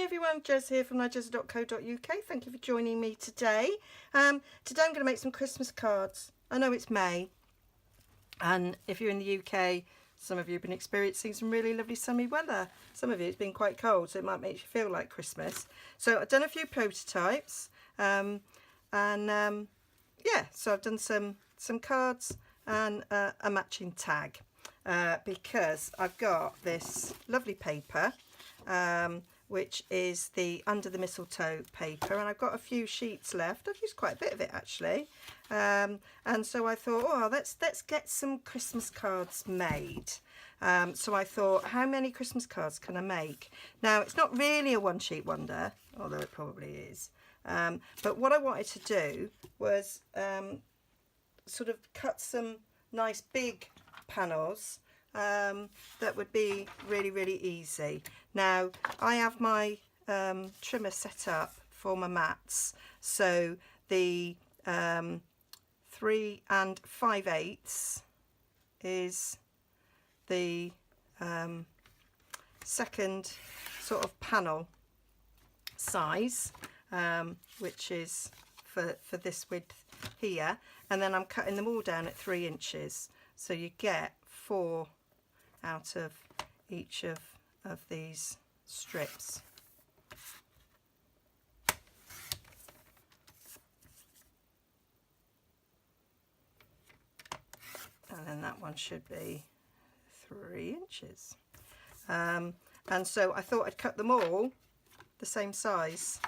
everyone, Jez here from Nigezza.co.uk. Thank you for joining me today. Today I'm going to make some Christmas cards. I know it's May, and if you're in the UK, some of you have been experiencing some really lovely sunny weather. Some of you it's been quite cold, so it might make you feel like Christmas. So I've done a few prototypes, yeah, so I've done some cards and a matching tag, because I've got this lovely paper, which is the Under the Mistletoe paper, and I've got a few sheets left. I've used quite a bit of it actually, and so I thought, oh, let's get some Christmas cards made. So I thought, how many Christmas cards can I make? Now, it's not really a one sheet wonder, although it probably is, but what I wanted to do was sort of cut some nice big panels that would be really easy. Now I have my trimmer set up for my mats, so the 3 5/8 is the second sort of panel size, which is for this width here, and then I'm cutting them all down at 3 inches, so you get 4 out of each of these strips. And then that one should be 3 inches. And so I thought I'd cut them all the same size,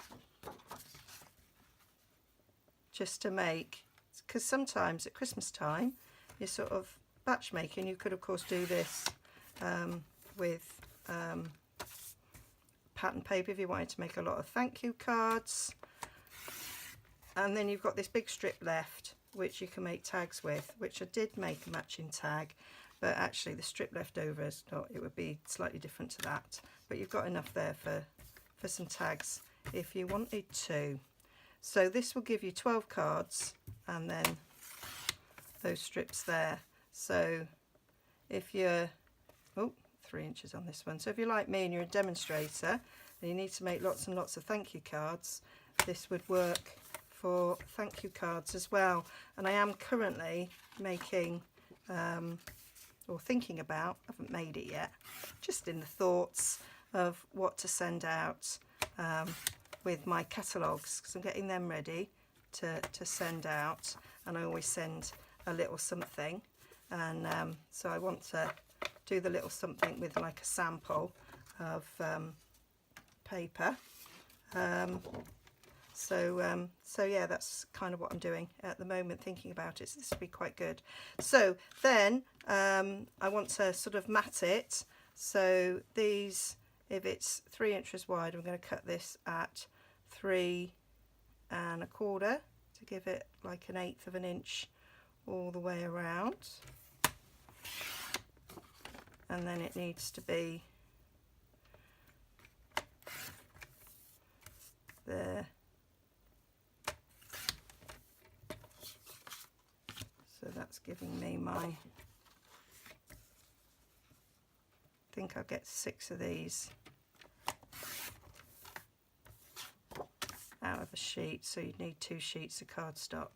just to make, because sometimes at Christmas time you're sort of batch making. You could of course do this with pattern paper if you wanted to make a lot of thank you cards, and then you've got this big strip left which you can make tags with, which I did make a matching tag, but actually the strip left over is not, it would be slightly different to that, but you've got enough there for some tags if you wanted to. So this will give you 12 cards and then those strips there. So if you're 3 inches on this one, so if you're like me and you're a demonstrator and you need to make lots and lots of thank you cards, this would work for thank you cards as well. And I am currently making or thinking about, I haven't made it yet, just in the thoughts of what to send out with my catalogues, because I'm getting them ready to send out, and I always send a little something, and so I want to do the little something with like a sample of paper. So yeah, that's kind of what I'm doing at the moment, thinking about it. So this would be quite good. So then I want to sort of mat it. So these, if it's 3 inches wide, I'm going to cut this at 3 1/4 to give it like 1/8 of an inch all the way around. And then it needs to be there. So that's giving me my, I think I'll get 6 of these out of a sheet, so you'd need 2 sheets of cardstock.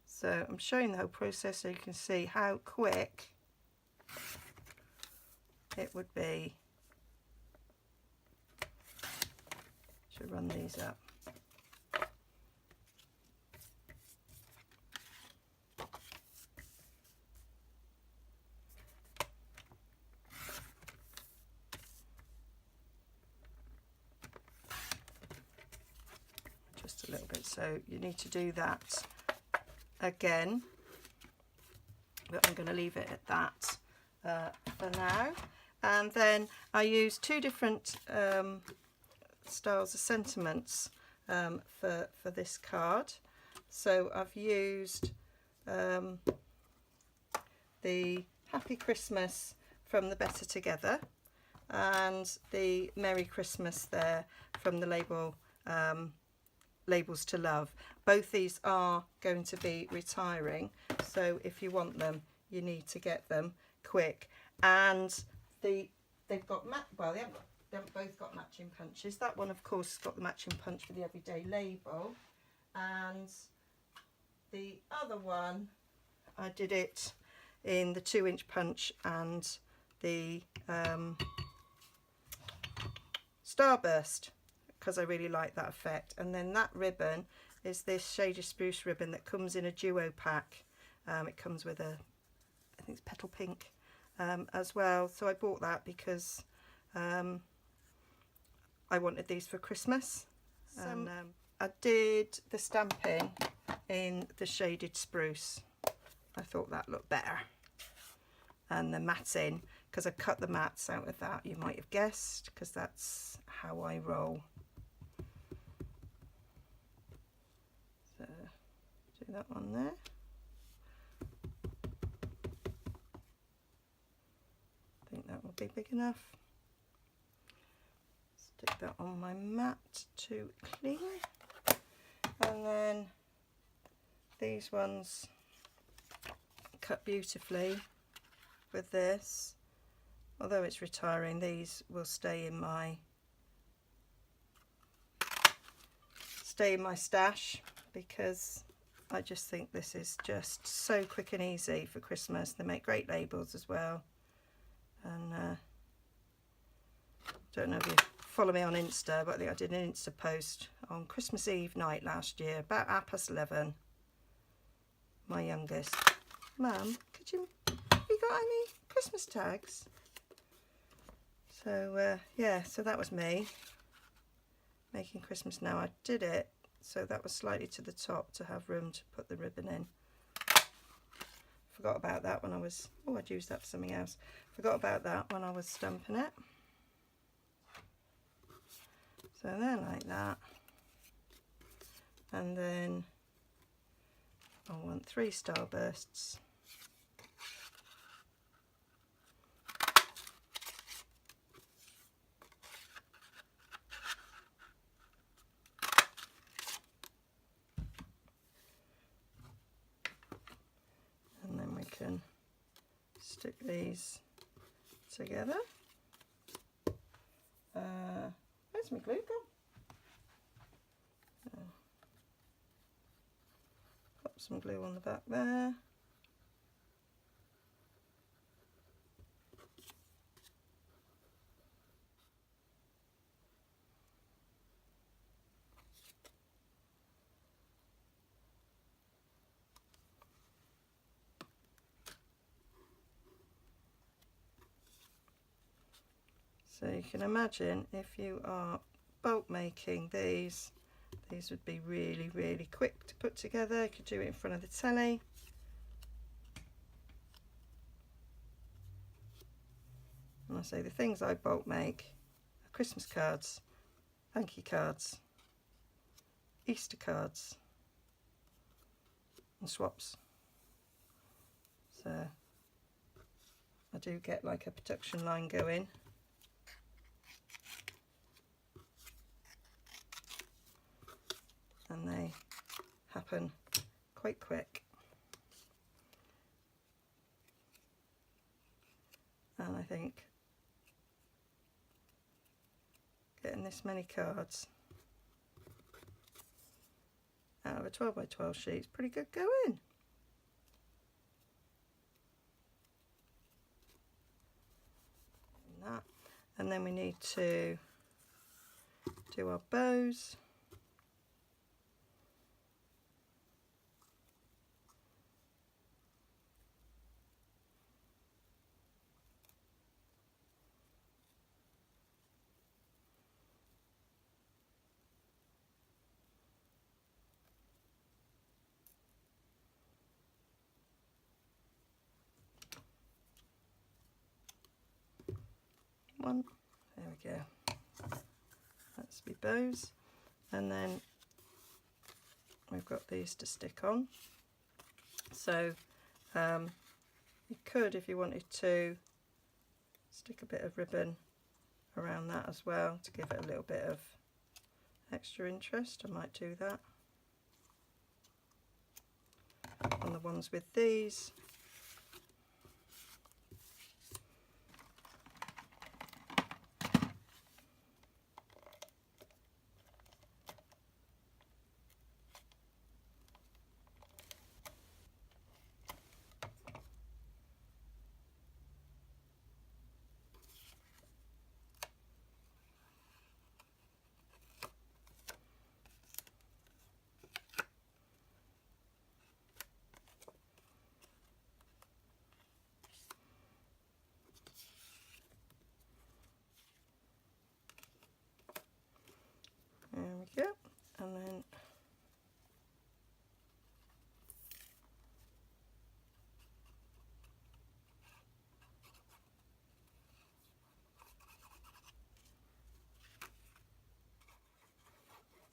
So I'm showing the whole process so you can see how quick it would be to run these up. Just a little bit, so you need to do that again, but I'm going to leave it at that for now. And then I use 2 different styles of sentiments for this card. So I've used the Happy Christmas from the Better Together and the Merry Christmas there from the label Labels to Love. Both these are going to be retiring, so if you want them you need to get them quick. And they've got well, they haven't both got matching punches. That one, of course, has got the matching punch for the everyday label, and the other one, I did it in the 2-inch punch and the Starburst, because I really like that effect. And then that ribbon is this Shaded Spruce ribbon that comes in a duo pack. It comes with I think it's petal pink as well. So I bought that because I wanted these for Christmas. And I did the stamping in the Shaded Spruce. I thought that looked better. And the matting, because I cut the mats out of that, you might have guessed, because that's how I roll. So do that one there. I think that will be big enough. Stick that on my mat to clean. And then these ones cut beautifully with this. Although it's retiring, these will stay in my stash, because I just think this is just so quick and easy for Christmas. They make great labels as well. And don't know if you follow me on Insta, but I think I did an Insta post on Christmas Eve night last year, about 11:30. My youngest, Mum, have you got any Christmas tags? So yeah, so that was me making Christmas Now. I did it so that was slightly to the top to have room to put the ribbon in. Forgot about that when I was, I'd used that for something else. Forgot about that when I was stamping it. So they're like that. And then I want 3 Starbursts. And then we can stick these together. Where's my glue gone? Pop some glue on the back there. So you can imagine if you are bulk making these would be really, really quick to put together. You could do it in front of the telly. And I say the things I bulk make are Christmas cards, thank you cards, Easter cards and swaps. So I do get like a production line going. And they happen quite quick. And I think getting this many cards out of a 12 by 12 sheet is pretty good going. And then we need to do our bows. One, there we go. That's my bows, and then we've got these to stick on. So you could, if you wanted to, stick a bit of ribbon around that as well to give it a little bit of extra interest. I might do that on the ones with these.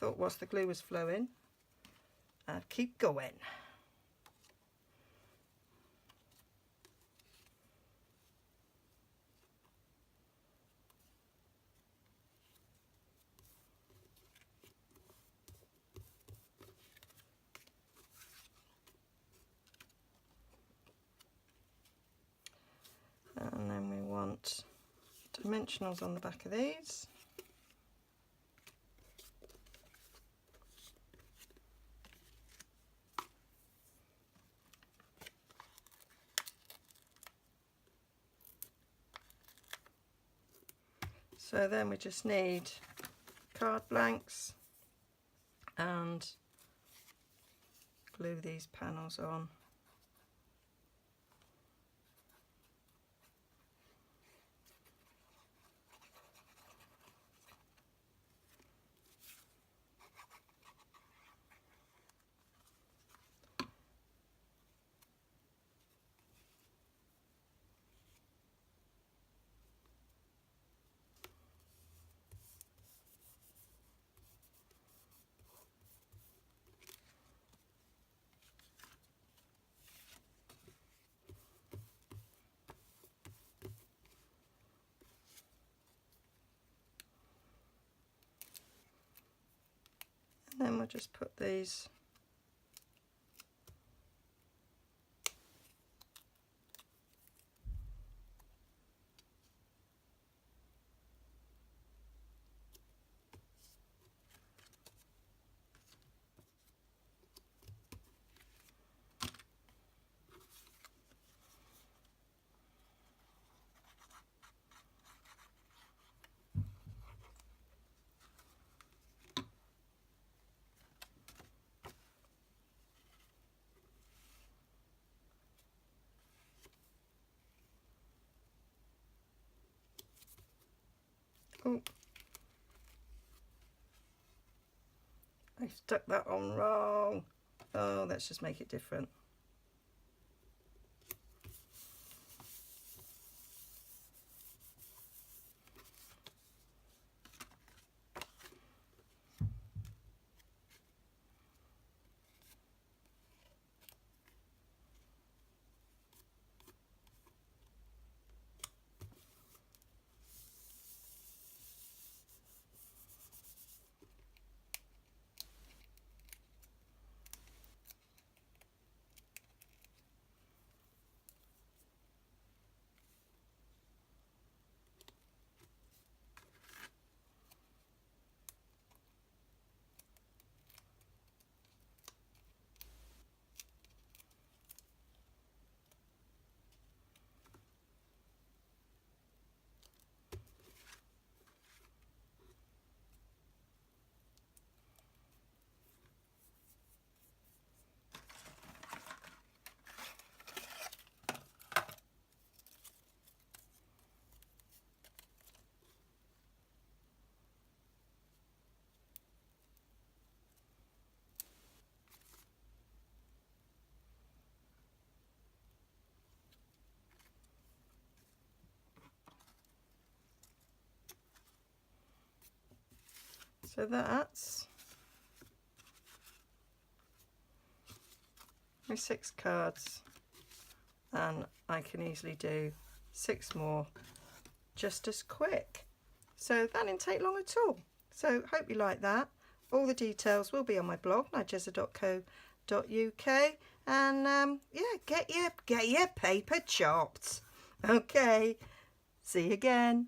thought whilst the glue was flowing, I'd keep going. And then we want dimensionals on the back of these. So then we just need card blanks and glue these panels on. And then we'll just put these oh, I stuck that on wrong. Oh, let's just make it different. So that's my 6 cards, and I can easily do 6 more just as quick. So that didn't take long at all. So hope you like that. All the details will be on my blog, nigezza.co.uk, and yeah, get your paper chopped. Okay, see you again.